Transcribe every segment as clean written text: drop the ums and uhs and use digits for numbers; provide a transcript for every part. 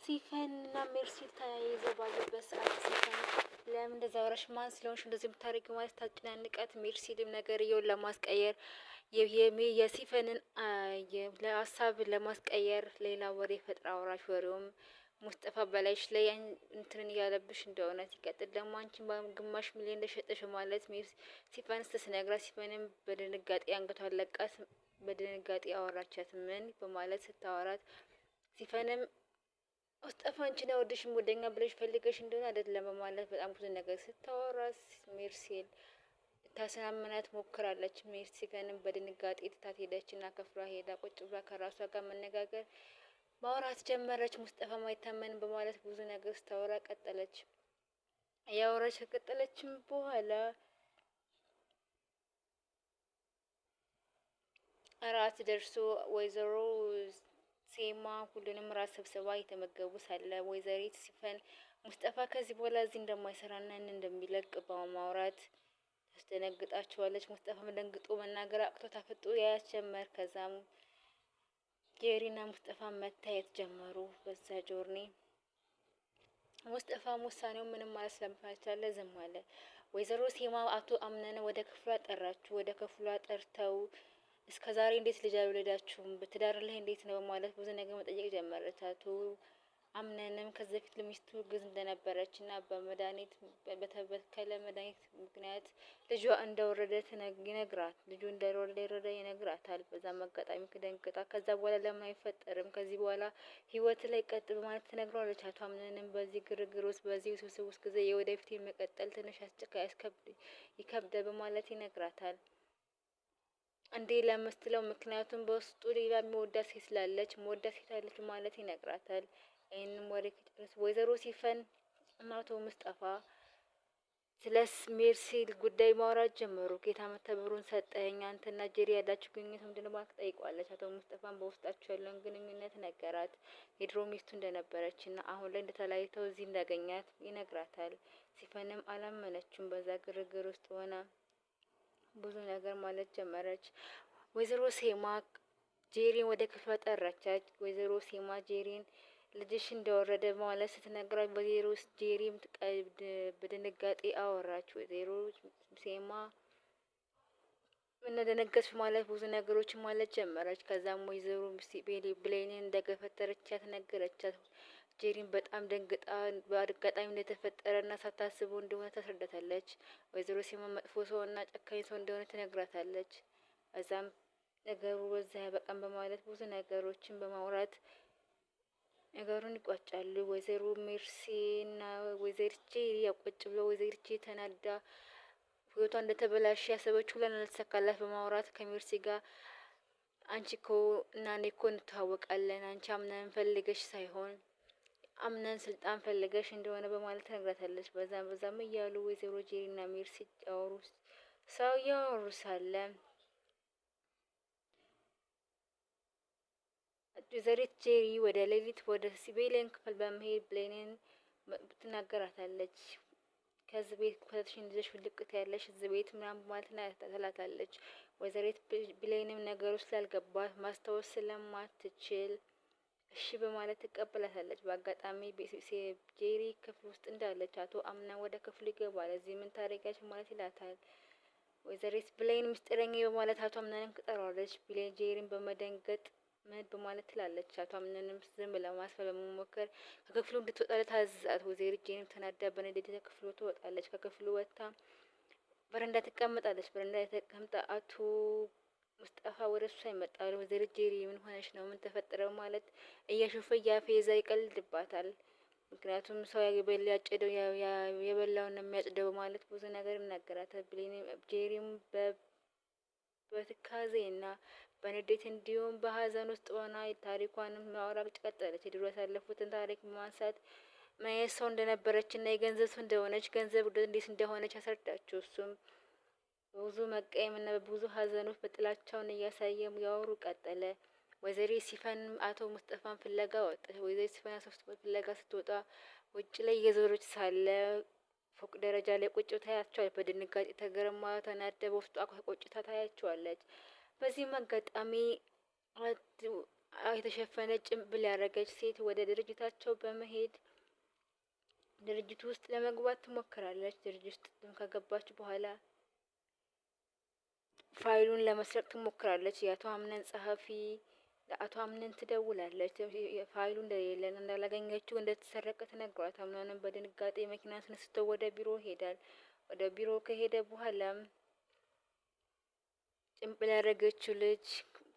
ሲፈንና ሜርሲል ተያይዘው ባሉበት ሰዓት ሲፈን ለምን እንደዛ አወራሽ? ማን ስለሆንሽ እንደዚህ የምታደርጊው? ማለት ታጨናንቃት። ሜርሲልም ነገርየውን ለማስቀየር የሲፈንን ለሀሳብ ለማስቀየር ሌላ ወሬ ፈጥራ አወራሽ። ወሬውም ሙስጠፋ በላይሽ ላይ እንትን እያለብሽ እንደሆነ ሲቀጥል ደግሞ አንቺን በግማሽ ሚሊዮን እንደሸጠሽ ማለት ሲፈን ስትነግራት ሲፈንም በድንጋጤ አንገቷን ለቃት። በድንጋጤ አወራቻት። ምን በማለት ስታወራት ሲፈንም ሙስጠፋ አንቺን አይወድሽም ወደኛ ብለሽ ፈልገሽ እንደሆነ አይደለም በማለት በጣም ብዙ ነገር ስታወራ ሜርሲል ታሳምናት ሞክራለች። ሜርሲልንም በድንጋጤ ትታት ሄደችና ከፍሏ ሄዳ ቁጭ ብላ ከራሷ ጋር መነጋገር ማውራት ጀመረች። ሙስጠፋ ማይታመን በማለት ብዙ ነገር ስታወራ ቀጠለች። ያወራች ከቀጠለችም በኋላ እራት ደርሶ ወይዘሮ ሴማ ሁሉንም ራስ ሰብስባ እየተመገቡ ሳለ ወይዘሪት ሲፈን ሙስጠፋ ከዚህ በኋላ እዚህ እንደማይሰራና እንደሚለቅ በማውራት ታስደነግጣቸዋለች። ሙስጠፋም ደንግጦ መናገር አቅቶ ታፈጡ ያያት ጀመር። ከዛም ጄሪና ሙስጠፋ መታየት ጀመሩ። በዛ ጆርኒ ሙስጠፋም ውሳኔው ምንም ማለት ስለማይቻል ዝም አለ። ወይዘሮ ሴማ አቶ አምነነ ወደ ክፍሏ ጠራችሁ። ወደ ክፍሏ ጠርተው እስከዛሬ እንዴት ልጅ አልወለዳችሁም? በትዳር ላይ እንዴት ነው ማለት ብዙ ነገር መጠየቅ ጀመረች። አቶ አምነንም ከዚህ በፊት ለሚስቱ ግዝ እንደነበረችና በመድኃኒት በተበከለ መድኃኒት ምክንያት ልጇ እንደወረደ ይነግራት ልጁ እንደወረደ ይነግራታል። በዛም አጋጣሚ ደንግጣ ከዛ በኋላ ለምን አይፈጠርም ከዚህ በኋላ ህይወት ላይ ቀጥ በማለት ትነግረዋለች። አቶ አምነንም በዚህ ግርግር ውስጥ በዚህ ውስብስብ ውስጥ ጊዜ የወደፊት መቀጠል ትንሽ ይከብዳል በማለት ይነግራታል። እንዴ ለምስትለው ምክንያቱም በውስጡ ሌላ የሚወዳት ሴት ስላለች መወዳት ሴት አለች ማለት ይነግራታል። ይህንም ወሬ ከጨረሱ ወይዘሮ ሲፈን እና አቶ ሙስጠፋ ስለ ሜርሲል ጉዳይ ማውራት ጀመሩ። ጌታ መተብሩን ሰጠኝ አንተና ጄሪ ያላችሁ ግንኙነት ምንድነው ማለት ጠይቋለች። አቶ ሙስጠፋን በውስጣቸው ያለውን ግንኙነት ነገራት። የድሮ ሚስቱ እንደነበረችና አሁን ላይ እንደተለያይተው እዚህ እንዳገኛት ይነግራታል። ሲፈንም አላመነችም። በዛ ግርግር ውስጥ ሆና ብዙ ነገር ማለት ጀመረች። ወይዘሮ ሴማ ጄሪን ወደ ክፍሏ ጠራቻት። ወይዘሮ ሴማ ጄሪን ልጅሽ እንደወረደ ማለት ስትነግራት ወይዘሮ ጄሪም በድንጋጤ አወራች። ወይዘሮ ሴማ እንደደነገጥሽ ማለት ብዙ ነገሮችን ማለት ጀመረች። ከዛም ወይዘሮ ብሌንን እንደገፈተረቻት ነገረቻት። ጄሪን በጣም ደንግጣ በአጋጣሚ እንደተፈጠረና ሳታስበው እንደሆነ ታስረዳታለች። ወይዘሮ ሴማ መጥፎ ሰውና ጨካኝ ሰው እንደሆነ ትነግራታለች። እዛም ነገሩ በዛ ያበቃም በማለት ብዙ ነገሮችን በማውራት ነገሩን ይቋጫሉ። ወይዘሮ ሜርሲና ወይዘሪት ጄሪ ያቆጭ ብሎ ወይዘሪት ጄሪ ተናዳ ህይወቷ እንደተበላሽ ያሰበችው ለምን አልተሳካላት በማውራት ከሜርሲ ጋር አንቺ እኮ እና እኔ እኮ እንተዋወቃለን አንቺ አምነን ፈልገሽ ሳይሆን አምነን ስልጣን ፈልገሽ እንደሆነ በማለት ትነግራታለች። በዛም እያሉ ወይዘሮ ጄሪና ሜርሲ ያወሩ ሰው ያወሩ ሳለ ወይዘሪት ጄሪ ወደ ሌሊት ወደ ሲቤሊያን ክፍል በመሄድ ብሌንን ትናገራታለች። ከዚህ ቤት ከተሽን ይዘሽ ፍልቅት ያለሽ እዚህ ቤት ምናምን ማለት ትላታለች። ወይዘሪት ብሌንም ነገሩ ስላልገባት ማስታወስ ስለማትችል እሺ በማለት ትቀበላታለች። በአጋጣሚ ጄሪ ክፍል ውስጥ እንዳለች አቶ አምና ወደ ክፍሉ ይገባል። እዚህ ምን ታደርጊያለሽ ማለት ይላታል። ወይዘሪት ብሌን ምስጢረኛ በማለት አቶ አምናንም ትጠራዋለች። ብሌን ጄሪን በመደንገጥ ምን በማለት ትላለች። አቶ አምናንም ዝም ለማስፈል በመሞከር ከክፍሉ እንድትወጣ ታዛት። ወይዘሪት ጄሪም ተናዳ በንዴት ከክፍሉ ትወጣለች። ከክፍሉ ወጥታ በረንዳ ትቀመጣለች። በረንዳ ተቀምጣ አቶ ሙስጠፋ ወደ እሷ ይመጣል። ወይዘሪት ጄሪ ምን ሆነሽ ነው? ምን ተፈጠረው? ማለት እያሾፈ እያፌዛ ይቀልድባታል። ምክንያቱም ሰው ያጨደው የበላውን የሚያጭደው ማለት ብዙ ነገር ይናገራታል። ጄሪም በትካዜና በንዴት እንዲሁም በሀዘን ውስጥ ሆና ታሪኳንም ማውራት ቀጠለች። የድሮ ያሳለፉትን ታሪክ በማንሳት ማየት ሰው እንደነበረችና የገንዘብ ሰው እንደሆነች ገንዘብ እንዴት እንደሆነች ያስረዳችው። እሱም ብዙ መቀየምና በብዙ ሀዘኖች በጥላቻውን እያሳየም ያወሩ ቀጠለ። ወይዘሪት ሲፈን አቶ ሙስጠፋን ፍለጋ ወጣች። ወይዘሪት ሲፈን አቶ ሙስጠፋን ፍለጋ ስትወጣ ውጭ ላይ እየዞረች ሳለ ፎቅ ደረጃ ላይ ቁጭ ታያቸዋለች። በድንጋጤ ተገርማ ተናዳ በውስጧ ቆጭታ ታያቸዋለች። በዚህም አጋጣሚ የተሸፈነ ጭንብል ያደረገች ሴት ወደ ድርጅታቸው በመሄድ ድርጅቱ ውስጥ ለመግባት ትሞክራለች። ድርጅት ውስጥ ከገባች በኋላ ፋይሉን ለመስረቅ ትሞክራለች። የአቶ አምነን ጸሐፊ ለአቶ አምነን ትደውላለች። ፋይሉ እንደሌለን እንዳላገኘችው እንደተሰረቀ ትነግሯት። አምነንም በድንጋጤ መኪና አስነስቶ ወደ ቢሮ ይሄዳል። ወደ ቢሮ ከሄደ በኋላም ጭንብል ያደረገችው ልጅ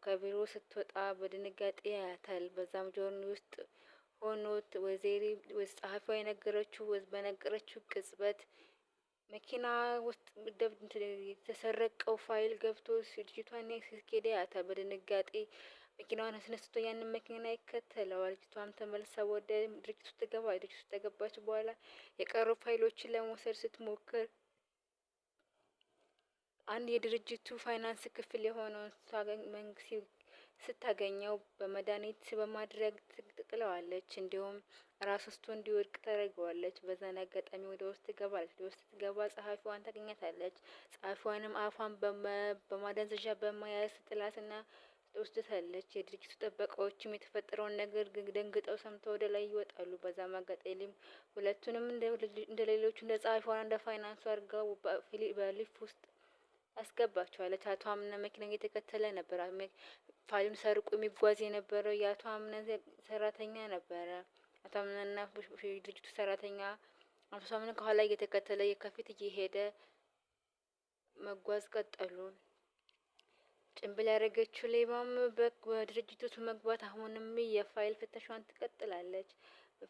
ከቢሮ ስትወጣ በድንጋጤ ያያታል። በዛም ጆርኒ ውስጥ ሆኖት ጸሐፊዋ የነገረችው በነገረችው ቅጽበት መኪና ውስጥ የተሰረቀው ፋይል ገብቶ ልጅቷን ሲስኬዳ ያያታል። በድንጋጤ መኪናዋን አስነስቶ ያንን መኪና ይከተለዋል። ልጅቷም ተመልሳ ወደ ድርጅቱ ትገባለች። ድርጅቱ ተገባች በኋላ የቀሩ ፋይሎችን ለመውሰድ ስትሞክር አንድ የድርጅቱ ፋይናንስ ክፍል የሆነውን መንግስት ስታገኘው በመድኃኒት በማድረግ ትጥለዋለች። እንዲሁም ራስ ውስጥ እንዲወድቅ ታደርገዋለች። በዛን አጋጣሚ ወደ ውስጥ ትገባለች። ወደ ውስጥ ትገባ ጸሐፊዋን ታገኛታለች። ጸሐፊዋንም አፏን በማደንዘዣ በመያዝ ጥላትና ትወስዳታለች። የድርጅቱ ጥበቃዎችም የተፈጠረውን ነገር ደንግጠው ሰምተው ወደ ላይ ይወጣሉ። በዛም አጋጣሚ ሁለቱንም እንደ ሌሎቹ እንደ ጸሐፊዋና እንደ ፋይናንሱ አድርገው በሊፍ ውስጥ አስገባቸዋለች። አቶ አምነን መኪና እየተከተለ ነበር። ፋይሉን ሰርቆ የሚጓዝ የነበረው የአቶ አምነን ሰራተኛ ነበረ። አቶ አምነንና ድርጅቱ ሰራተኛ አቶ አምነን ከኋላ እየተከተለ ከፊት እየሄደ መጓዝ ቀጠሉ። ጭንብል ያደረገችው ሌባም በድርጅቱ መግባት አሁንም የፋይል ፍተሻዋን ትቀጥላለች።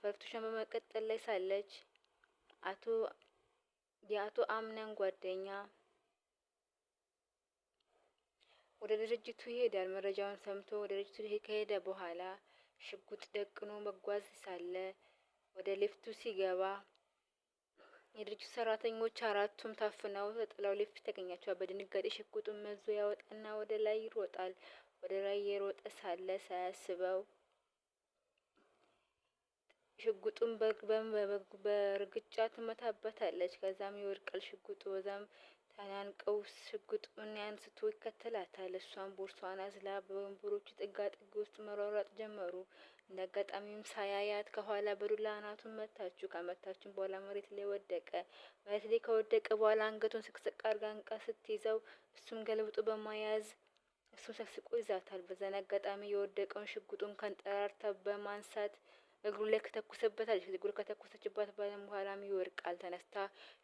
በፍተሻዋን በመቀጠል ላይ ሳለች የአቶ አምነን ጓደኛ ወደ ድርጅቱ ይሄዳል። መረጃውን ሰምቶ ወደ ድርጅቱ ከሄደ በኋላ ሽጉጥ ደቅኖ መጓዝ ሳለ ወደ ሊፍቱ ሲገባ የድርጅቱ ሰራተኞች አራቱም ታፍነው ተጥለው ሊፍት ተገኛቸዋል። በድንጋጤ ሽጉጡን መዞ ያወጣና ወደ ላይ ይሮጣል። ወደ ላይ የሮጠ ሳለ ሳያስበው ሽጉጡን በርግጫ ትመታበታለች። ከዛም ይወድቃል ሽጉጡ። በዛም ተናንቀው ሽጉጡን አንስቶ ይከተላታል። እሷም ቦርሷን አዝላ በወንበሮቹ ጥጋ ጥግ ውስጥ መሯሯጥ ጀመሩ። እንደ አጋጣሚም ሳያያት ከኋላ በዱላ አናቱን መታችሁ። ከመታችን በኋላ መሬት ላይ ወደቀ። መሬት ላይ ከወደቀ በኋላ አንገቱን ስቅስቅ አድርጋ አንቃ ስትይዘው እሱም ገልብጦ በማያዝ እሱም ሰቅስቆ ይዛታል። በዛን አጋጣሚ የወደቀውን ሽጉጡን ከንጠራርታ በማንሳት እግሩ ላይ ከተኩሰበታለች። እግሩ ከተኩሰችበት በኋላም ይወርቃል። ተነስታ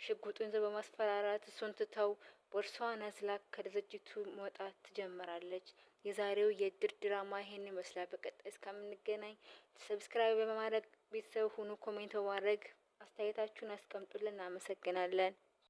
ሽጉጡን ይዘው በማስፈራራት እሱን ትተው ቦርሳዋን አዝላ ከድርጅቱ መውጣት ትጀምራለች። የዛሬው የእድር ድራማ ይሄን ይመስላል። በቀጣይ እስከምንገናኝ ሰብስክራይብ በማድረግ ቤተሰብ ሁኑ። ኮሜንት በማድረግ አስተያየታችሁን አስቀምጡልን። እናመሰግናለን።